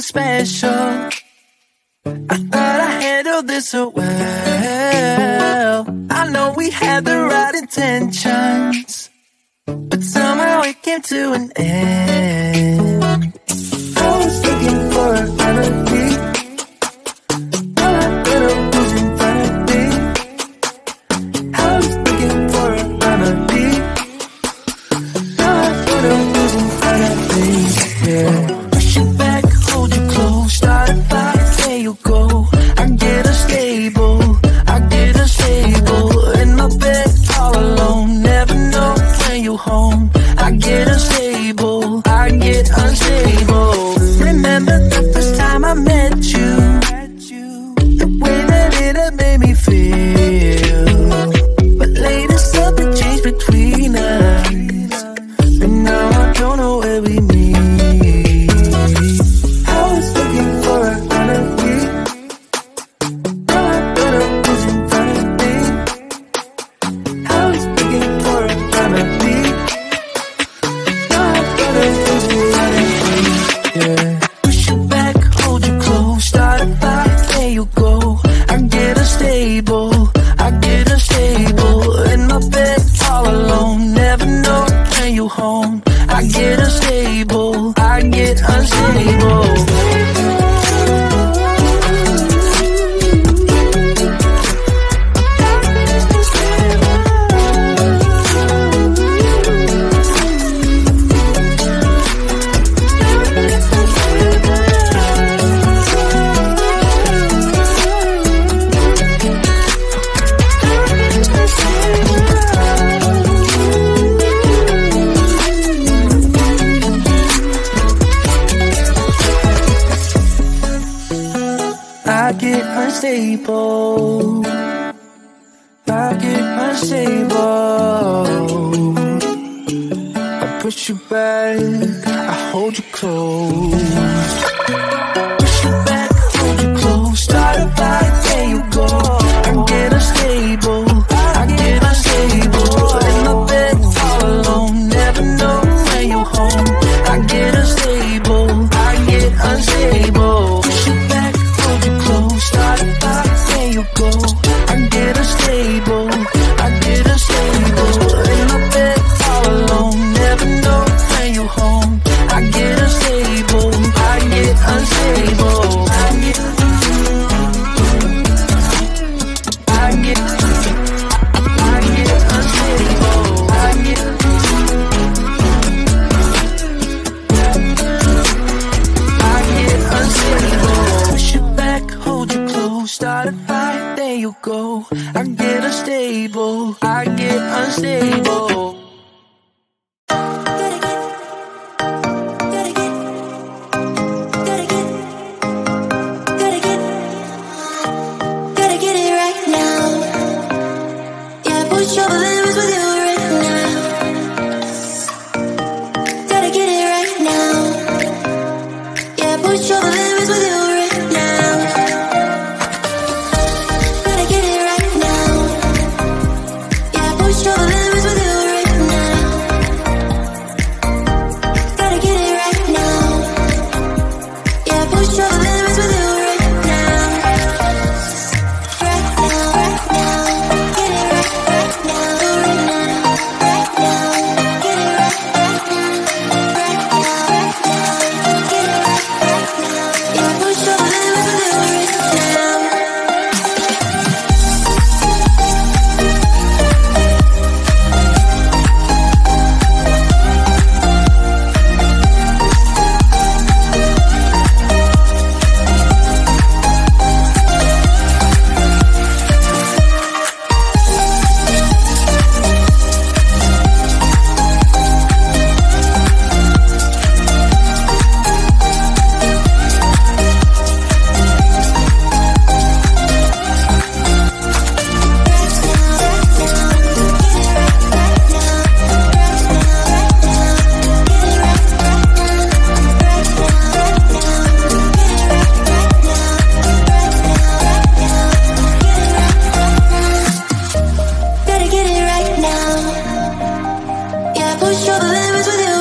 special. I thought I handled this so well. I know we had the right intentions, but somehow it came to an end. I was looking for a remedy. All I thought was infinity. I was looking for a remedy. All I thought was infinity. Yeah. Push it back, hold you close, start a fight, there you go. I get unstable, I get unstable. In my bed all alone, never know when you're home. I get unstable, I get unstable. Remember the first time I met you, the way that it had made me feel. But later something changed between us, and now I don't know where we meet. I was looking for a remedy. All I thought was infinity. I was looking for a remedy. All I thought was infinity. Yeah. Push you back, hold you close, start a fight, there you go. I get unstable, I get unstable. In my bed all alone, never know when you're home. I get unstable, I get unstable. I get unstable, I get unstable. I push you back, I hold you close. Push you back, hold you close, start a fight, there you go. I get unstable, I get unstable. In my bed all alone, never know when you're home. I get unstable, I get unstable. Push you back, hold you close, start a fight, there you go. I get unstable, I get unstable. In my bed all alone, never know when you're home. I get unstable, I get unstable. I get unstable. I get unstable. Push you back, hold you close, start a fight, there you go. I get unstable, I get unstable. push all the limits with you.